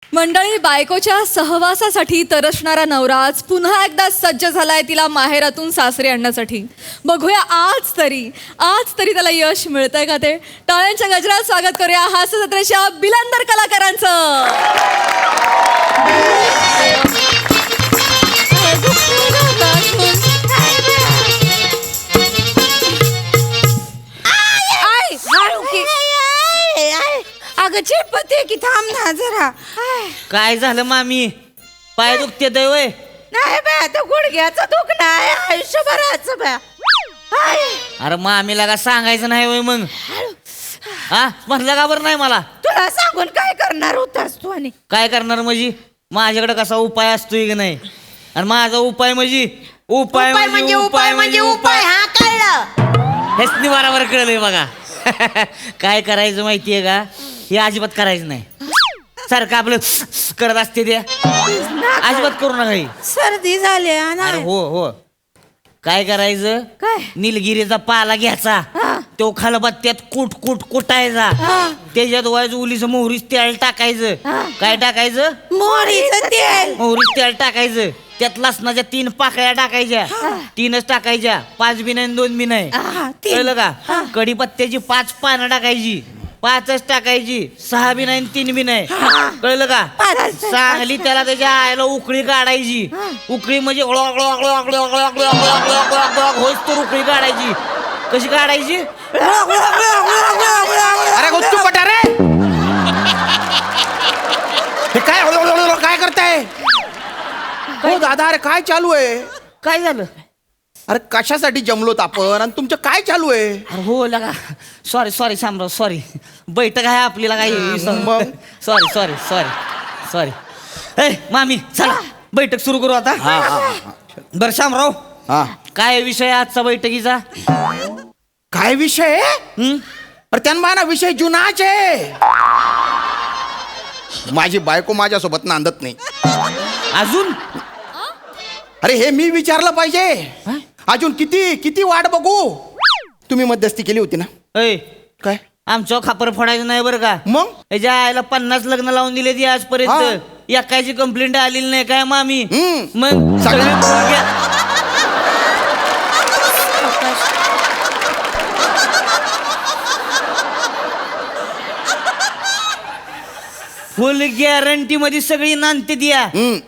मंडळी, बायकोच्या सहवासासाठी तरसणारा नवराज पुन्हा एकदा सज्ज झालाय तिला माहेरातून सासरी आणण्यासाठी. बघूया आज तरी त्याला यश मिळतंय का ते. टाळ्यांच्या गजरात स्वागत करूया हास्य जत्रेच्या बिलंदर कलाकारांचं. अगं चिडपते की थांब ना जरा. काय झालं मामी? पाय दुखते दैवय? नाही बा, आता गुडघ्याचं दुखणं आहे आयुष्यभराचं बा. अरे मामीला का सांगायचं नाही वय मग? हा म्हणलं का बरं नाही मला? तुला सांगून काय करणार होतास तू? आणि काय करणार म्हणजे? माझ्याकडे कसा उपाय असतोय की नाही? आणि माझा उपाय म्हणजे उपाय म्हणजे उपाय. हा कळलं. हेच निवारावर कळलंय बघा. काय करायचं माहितीये का? हे अजिबात करायचं नाही. सारखं आपलं करत असते ते अजिबात करू नका हे. सर्दी झाली अरे हो काय करायचं? काय? निलगिरीचा पाला घ्यायचा, तो खलबत्त्यात कुटायचा, त्याच्यात वाज उलीचं मोहरीच तेल टाकायचं. काय टाकायचं? मोहरीचं तेल. मोहरीच तेल टाकायचं. त्यात लसणाच्या 3 पाकळ्या टाकायच्या. 3च टाकायच्या, 5 बी नाही 2 बी नाही. कळलं का? कढीपत्त्याची 5 पानं टाकायची, 5च टाकायची, 6 बी नाही 3 बी नाही. कळलं का? चांगली त्याला त्याच्या आईला उकळी काढायची. उकळी म्हणजे होईच तर उकळी काढायची. कशी काढायची? अरे गुच्चू पटारे, हे काय काय करताय? हो दादा, अरे काय चालू आहे? काय झालं? अरे कशासाठी जमलोत आपण आणि तुमचं काय चालू आहे? अरे हो लगा, सॉरी शामराव, सॉरी. बैठक आहे आपल्याला काही. मग? सॉरी. ए मामी चला बैठक सुरू करू आता. बरं शामराव, हा, काय विषय आहे आजचा बैठकीचा? काय विषय? अरे त्यांना ना विषय जुनाच आहे. माझी बायको माझ्यासोबत नांदत नाही अजून? अरे हे मी विचारलं पाहिजे. अजून किती किती वाट बघू? तुम्ही मध्यस्थी केली होती ना? ऐ काय आमचं खापर फोडायचं नाही बरं का? मग? याच्या आईला 50 लग्न लावून दिले ती आजपर्यंत. एकाची कंप्लेंट आलेली नाही काय मामी? मग फुल गॅरंटी मध्ये सगळी नांदते द्या.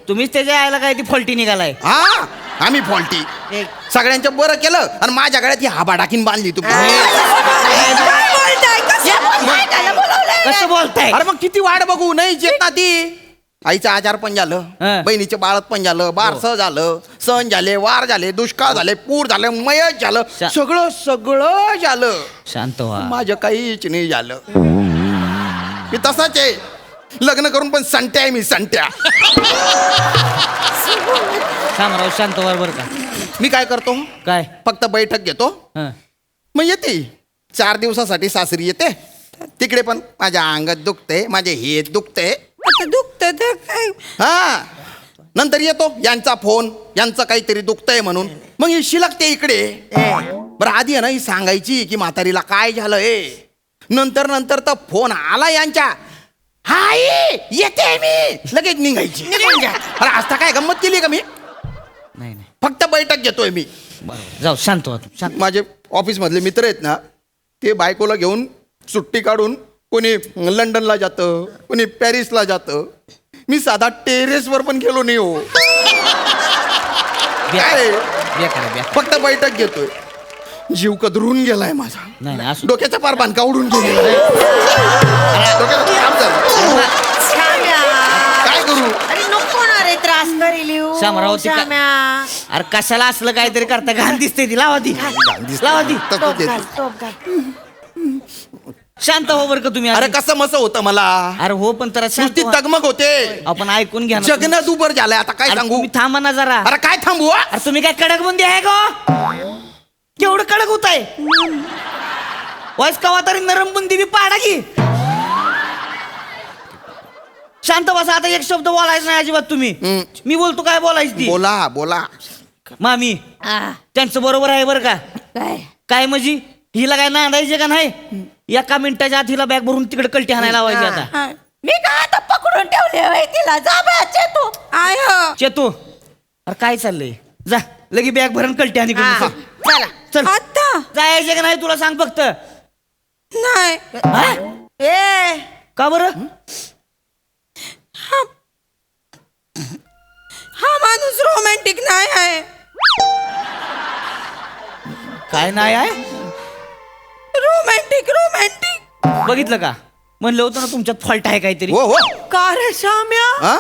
तुम्हीच त्याच्या आईला काय ती फॉल्टी निघालाय. हा, आम्ही फॉल्टी. सगळ्यांचं बरं केलं आणि माझ्या गळ्यात ही हाबाडाकीन बांधली तुम्ही. कसं बोलताय? अरे मग किती वाट बघू? नाही येत ना ती. आईचं आजार पण झालं, बहिणीचे बाळत पण झालं, बारसं झालं, सण झाले, वार झाले, दुष्काळ झाले, पूर झाले, मयच झालं, सगळं झालं. शांत व्हा. माझं काहीच नाही झालं. मी तसाच आहे. लग्न करून पण संट्या आहे मी, संट्या. शामराव शांत व्हा बरं का. मी काय करतो? काय? फक्त बैठक घेतो, मग येते. 4 दिवसासाठी सासरी येते. तिकडे पण माझ्या अंगात दुखते, माझे हे दुखते. आता दुखत तर काय? हा, नंतर येतो यांचा फोन, यांचं काहीतरी दुखतंय म्हणून. मग ही शिलकते इकडे. बरं आधी आहे ना ही सांगायची की म्हातारीला काय झालंय. नंतर तर फोन आला यांच्या, हाय येते मी, लगेच निघायची. अरे आता काय गंमत केली का मी? नाही. फक्त बैठक घेतोय मी. बरोबर, जाऊ शांत व्हा. शांत. माझे ऑफिस मधले मित्र आहेत ना, ते बायकोला घेऊन सुट्टी काढून कोणी लंडनला जातं, कोणी पॅरिसला जातं. मी साधा टेरेसवर पण गेलो नाही हो. काय फक्त बैठक घेतोय. जीव कदरून गेलाय माझा. नाही असू. डोक्याचा पार बांधका उडून गेलेला. डोक्याचं काम झालं. काय करू? अरे नको ना रे, त्रास करी लिहू. शामराव, ती का- अरे कशाला असलं काहीतरी करता? घाण दिसते ती. लावा ती. तसंच येतं. शांत हो बरं का तुम्ही. अरे कसं मस होतं मला. अरे हो पण तर नुसती तगमग होते. आपण ऐकून घ्या ना. जगणं दुबर झालंय. आता काय अरे सांगू? तुम्ही थांबा ना जरा. अरे काय थांबू? अरे तुम्ही काय कडक बुंदी आहे का? केवढं कडक होत आहे? वाईस कवा तरी नरम बुंदी बी पाडा की. शांत बसा. आता एक शब्द बोलायचं नाही अजिबात तुम्ही. मी बोलतो काय बोलायची ती. बोला. मामी त्यांचं बरोबर आहे बरं का. काय म्हणजे हिला काय नांदायचे का नाही? 1 मिनिटाच्या आत हिला बॅग भरून तिकडे कलटी हाणायला लावायची. आता मी का आता पकडून ठेवले होय तिला जा बाचे तू आय चेतू अरे काय चाललंय जा लगी बॅग भरून कलटी आणि हा, करून चला चल आता जायचं का नाही तुला सांग फक्त नाही हा? ए का बरं हा माणूस रोमॅन्टिक नाही आहे. काय नाही आहे रोमॅन्टिक रोमॅन्टिक बघितलं का म्हणलं होतं ना तुमच्यात फॉल्ट आहे काहीतरी हो हो का रे श्याम्या हा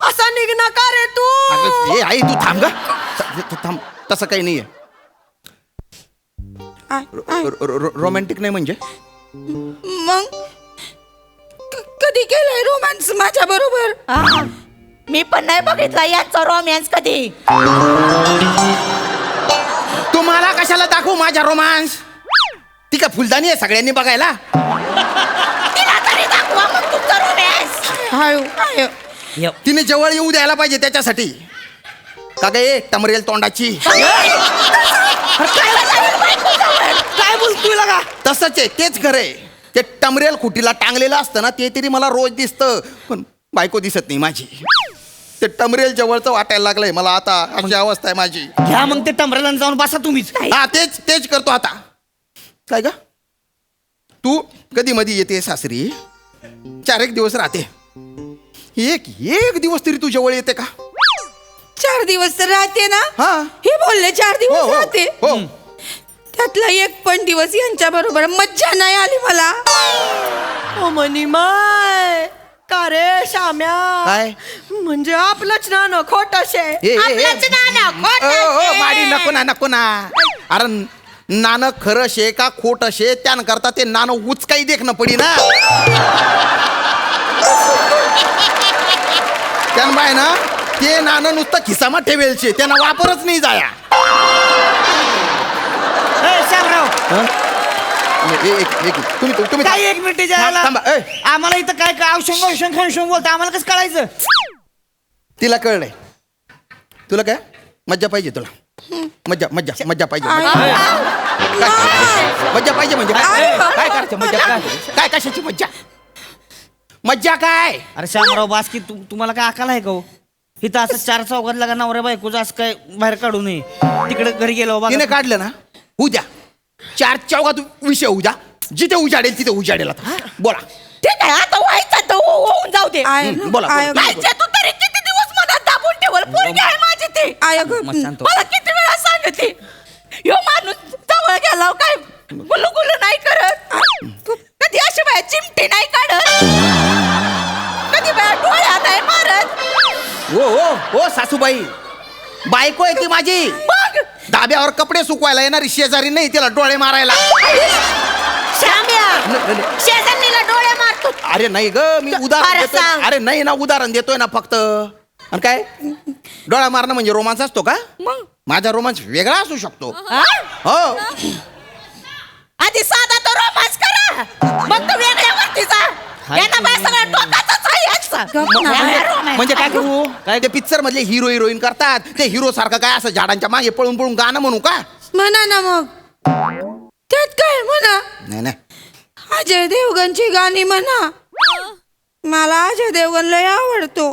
असा निघणार का रे तू अगं, हे आई तू थांब ग थांब तसं काही नाहीये रोमॅन्टिक नाही म्हणजे मग कधी केलंय रोमॅन्स माझ्या बरोबर हा, मी पण नाही बघितला यांचा रोमॅन्स कधी. तुम्हाला कशाला दाखवू माझा रोमांस ती का फुलदाणी आहे सगळ्यांनी बघायला तिला तरी दाखवा मग तुमचा रोमॅन्स. आयो आयो यप. तिने जवळ येऊ द्यायला पाहिजे त्याच्यासाठी का ग ए टमरेल तोंडाची काय बोलतोय लगा तसंच आहे तेच खरंय ते टमरेल खुटीला टांगलेलं असतं ना ते तरी मला रोज दिसतं पण बायको दिसत नाही माझी ते टमरेल जवळचं वाटायला लागलंय मला आता अशी अवस्था आहे माझी घ्या मग ते टमरेला जाऊन बसा तुम्हीच हा तेच तेच करतो आता काय ग तू कधी मधी येते सासरी 4 दिवस राहते एक दिवस तरी तू जवळ येते का 4 दिवस तर राहते ना हा हे बोलले 4 हो दिवस हो राहते हो त्यातला एक पण दिवस यांच्या बरोबर मज्जा नाही आली मला ओ मनी माय का रे श्याम्या काय म्हणजे आपलंच ना खोटशे आपलंच नाणं खोटं शे. माडी नको ना अरे नाणं खरं शे का खोट शे त्यानकरता ते नाणं उचकाई देखणं पडी ना त्यानं ना ते नाणं नुसतं खिसामा ठेवेल शे त्यांना वापरच नाही जाया ए, श्यामराव तुम्ही काय 1 मिनिट जायला थांबा, ए. आम्हाला इथं काय काय औषध बोलता आम्हाला कसं कळायचं तिला कळलंय तुला काय मज्जा पाहिजे तुला मज्जा पाहिजे मज्जा पाहिजे म्हणजे काय करायचं मज्जा काय कशाची मज्जा काय अरे श्यामराव बास्की तुम्हाला काय अकाल आहे का हो इथं असं 4 चौघात लागा नवऱ्या बायकोचं असं काय बाहेर काढू नये तिकडे घरी गेलो बघा. तिने काढलं ना उद्या 4 चौघात विषय उद्या जिथे उजाडेल तिथे उजाडेल आता बोला ठीक आहे आता व्हायचं तर होऊन जाऊ दे. बोला. व्हायचं तू तरी किती दिवस मनात दाबून ठेवल पोरगी आहे माझी ती मग सांगतो. मला किती वेळा सांगते यो माणूस जवळ गेला काय गुलू गुलू नाही करत कधी अशी बाय चिमटी नाही काढत कधी बाय डोळ्या नाही मारत हो सासूबाई बायको आहे ती माझी मग धाब्यावर कपडे सुकवायला येणारी शेजारी नाही तिला डोळे मारायला श्याम्या शेजारणीला डोळे मारतो. अरे नाही ग मी उदाहरण खरं देतोय सांग. अरे नाही ना उदाहरण देतोय ना फक्त आणि काय डोळा मारणं म्हणजे रोमांस असतो का मग माझा रोमांस वेगळा असू शकतो हा? हो आधी साधा तो रोमांस करा मग तो वेगळ्यावरती जा यांना बाय सगळं डोकाचंच आहे याचं. म्हणजे काय करू काय ते पिक्चर मधले हिरो हिरोईन करतात ते हिरो सारखं काय असं झाडांच्या मागे पळून पळून गाणं म्हणू का म्हणा ना मग त्यात काय म्हणा नाही अजय देवगणची गाणी म्हणा मला अजय देवगण लय आवडतो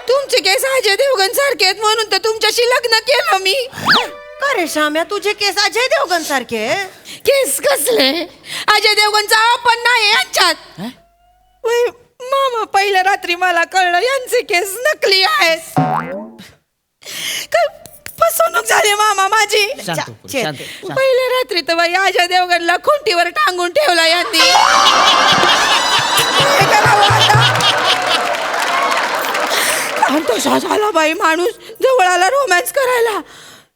तुमचे केस अजय देवगण सारखे आहेत म्हणून तर तुमच्याशी लग्न केलं मी का रे श्याम्या तुझे केस अजय देवगण सारखे केस कसले अजय देवगणचा आपण नाही यांच्यात वै, मामा पहिल्या रात्री मला कळलं यांचे केस नकली आहेत काल फसवणूक झाली मामा माझी शांत हो, शांत हो, शांत. पहिल्या रात्री तर बाई अजय देवगणला खुंटीवर टांगून ठेवला यांनी काय करावं आता? आणि तसा झाला बाई माणूस जवळ आला रोमॅन्स करायला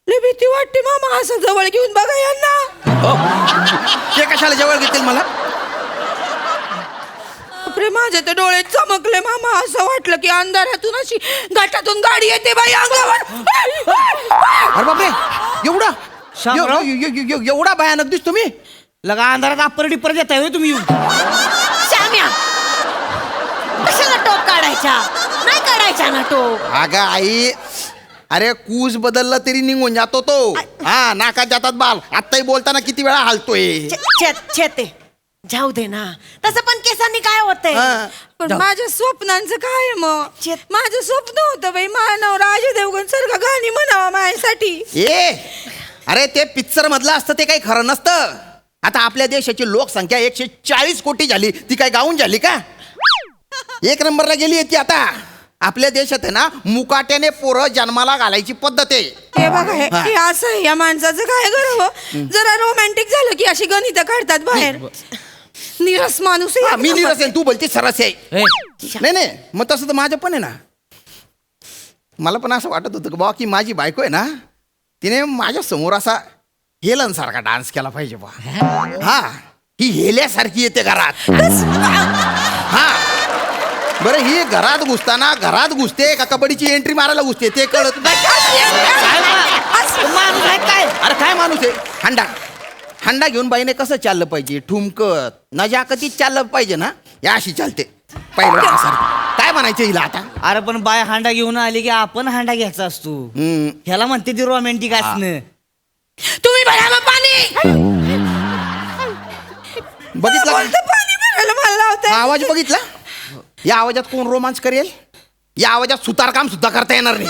लय भीती वाटते मामा असं जवळ घेऊन बघा यांना ते कशाला जवळ घेतील मला बापरे माझे तर डोळे चमकले मामा असं वाटलं की अंधारातून अशी घाटातून गाडी येते बाई अंगावर अरे बापरे एवढा शामराव? एवढा भयानक दिसतो मी लगा अंधारात अप्पर डिप्पर देताय होय तुम्ही येऊन श्याम्या कशाला टोप काढायचा नाही काढायचा ना टोप अगं आई अरे कूस बदलला तरी निघून जातो तो हा नाकात जातात बाल आत्ताही बोलताना किती वेळा हालतोय छेते जाऊ दे ना तसं पण केसांनी काय होतंय हा. पण माझ्या स्वप्नांचं काय आहे मग माझं स्वप्न होतं बाई मानव अजय देवगण सारखं गाणी म्हणावा माझ्यासाठी. अरे ते पिक्चर मधलं असतं ते काही खरं नसतं. आता आपल्या देशाची लोकसंख्या 140 कोटी झाली, ती काय गाऊन झाली का? 1 नंबरला गेली ती आता. आपल्या देशात आहे ना मुकाट्याने पोरं जन्माला घालायची पद्धत आहे. हे बघा हे असं आहे या माणसाचं काय करावं. जरा रोमॅन्टिक झालं की अशी गणितं काढतात बाहेर. निरस माणूस आहे. मी निरस आहे, तू बोलती सरस आहे. ए, नाही मग तसं तर माझं पण आहे ना. मला पण असं वाटत होतं की बाबा की माझी बायको आहे ना तिने माझ्या समोर असा हेलन सारखा डान्स केला पाहिजे बा. हा ही हेल्यासारखी येते घरात. हा बरं ही घरात घुसते का कबड्डीची एंट्री मारायला घुसते ते कळत नाही. माणूस आहे काय? अरे काय माणूस आहे. हंडा घेऊन बाईने कसं चाललं पाहिजे, ठुमकत नजाकतीत चाललं पाहिजे ना. या अशी चालते पहिलं. काय म्हणायचं हिला आता. अरे पण बाय हांडा घेऊन आली की आपण हांडा घ्यायचा असतो. ह्याला म्हणते ती रोमॅन्टिक असणं. तुम्ही भरा मग पाणी. बघितलं बोलतं पाणी भरायला मला लावताय. हा आवाज बघितला. या आवाजात कोण रोमांच करेल. या आवाजात सुतारकाम सुद्धा करता येणार नाही.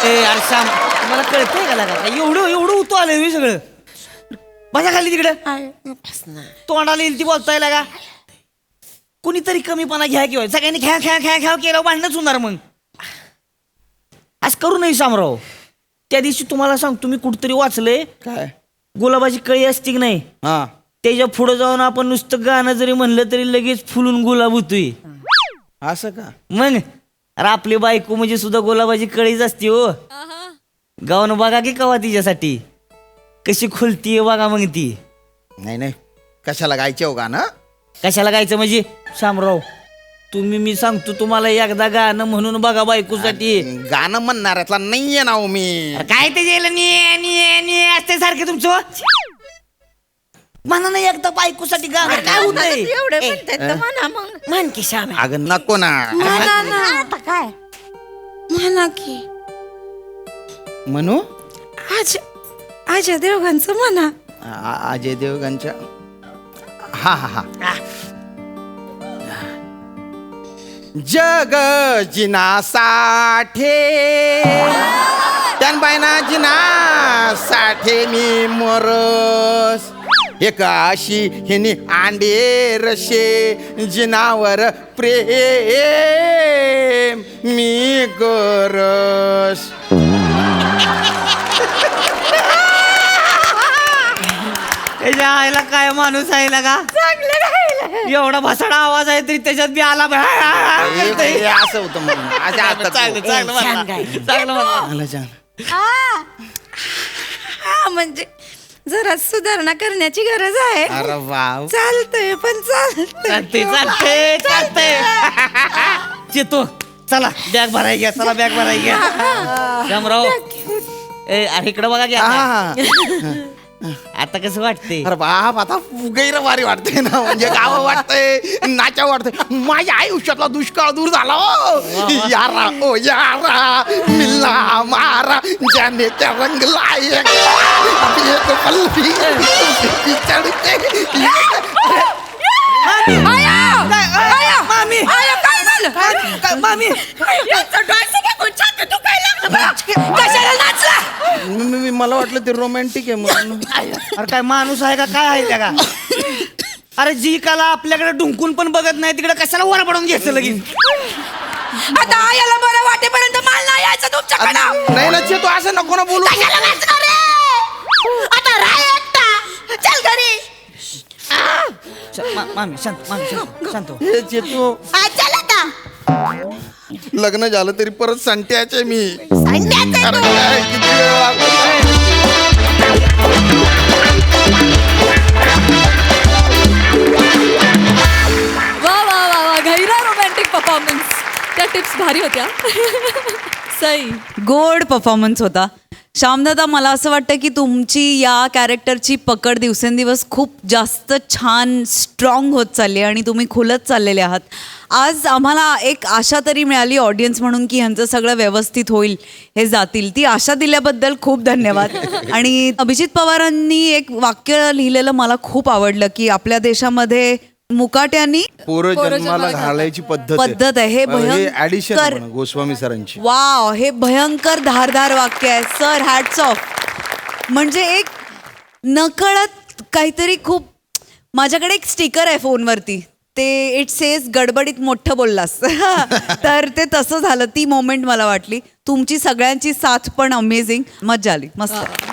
ए अरे श्याम मला कळतंय का लागा एवढं उतू आलंय मी सगळं. बसा खाली तिकडं. तोंडाला येईल ती बोलताय लागा. कुणीतरी कमीपणा घ्या किंवा सगळ्यांनी खेळ केलं भांडणच होणार मग. आज करू नाही शामराव. त्या दिवशी तुम्हाला सांगतो मी कुठतरी वाचलंय काय गुलाबाची कळी असती की नाही हा त्याच्या पुढे जाऊन आपण नुसतं गाणं जरी म्हणलं तरी लगेच फुलून गुलाब होतोय. असं का. मग अरे आपली बायको म्हणजे सुद्धा गुलाबाची कळीच असते हो. गाऊन बघा की कवा तिच्यासाठी कशी खुलतीये बघा मग ती. नाही कशाला गायचे हो गाणं. कशाला गायचं म्हणजे शामराव मी सांगतो तुम्हाला एकदा गाणं म्हणून बघा बायकोसाठी. गाणं म्हणणाऱ्यातला नाहीये ना हो मी. अरे काय ते असते सारखे तुमचं. म्हणा नाही एकदा बायकोसाठी गाणं काय होतंय. एवढे म्हणतात तर म्हणा मग म्हण की श्याम अगं नको ना. म्हणा ना. आता काय म्हणा की म्हणू अजय देवगणचं म्हणा. अजय देवगणच्या. हा जग जिना साठे त्यानबाईना जिना साठे मी मरस एकाशी हिनी आंडे रशे जिनावर प्रेम मी गरस. त्याच्या आईला काय माणूस आहे ना का एवढा भसाडा आवाज आहे तरी त्याच्यात बी आला हे असं होतं म्हणून. अच्छा, आता तू. चांगलं आलं छान. हा म्हणजे जरा सुधारणा करण्याची गरज आहे. अरे वाव. चालतंय पण चालते चेतो चला बॅग भराय घ्या. चला बॅग भराय घ्या. शामराव ए अरे इकडं बघा घ्या. हा. आता कसं वाटतंय. अरे बाप आता गैर भारी वाटतंय ना. म्हणजे गाव वाटतंय नाचा वाटतंय. माझ्या आयुष्यातला दुष्काळ दूर झाला. यारा ओ यारा मिलना मारा जाने त्या रंग लायक एक पल्लवी चढते. मामी कशाला नाचला. मला वाटलं ते रोमॅन्टिक आहे म्हणून. अरे काय माणूस आहे का काय आहे त्या का. अरे जी कला आपल्याकडे ढुंकून पण बघत नाही तिकडे कशाला वर पडून घ्यायचं लगेच. आता आयाला बरं वाटेपर्यंत माल नाही यायचं तुमच्याकडं. नाही ना तू असं नको ना बोलू. आता राय एकटा चल घरी मामी शांत हे चेतू चल आता लग्न झालं तरी परत संट्याचे मी. सांगते अरे काय किती वेळ लागला. वा गैरा रोमॅन्टिक परफॉर्मन्स. त्या टिप्स भारी होत्या. सई गोड परफॉर्मन्स होता. श्यामदादा, मला असं वाटतं की तुमची या कॅरेक्टरची पकड दिवसेंदिवस खूप जास्त छान स्ट्रॉंग होत चालली आहे आणि तुम्ही खुलत चाललेले आहात. आज आम्हाला एक आशा तरी मिळाली ऑडियन्स म्हणून की ह्यांचं सगळं व्यवस्थित होईल, हे जातील. ती आशा दिल्याबद्दल खूप धन्यवाद. आणि अभिजित पवारांनी एक वाक्य लिहिलेलं मला खूप आवडलं की आपल्या देशामध्ये मुकाट्यांनी पोरं पोरं जन्माला जन्माला घालायची पद्धत आहे. हे ऍडिशन भयंकर गोस्वामी सरांची. वाव, हे भयंकर धारदार वाक्य आहे सर. Hats off. म्हणजे एक नकळत काहीतरी खूप. माझ्याकडे एक स्टिकर आहे फोनवरती, ते इट सेज गडबडीत मोठं बोललास. तर ते तसं झालं. ती मोमेंट मला वाटली. तुमची सगळ्यांची साथ पण अमेझिंग. मज्जा आली. मस्त.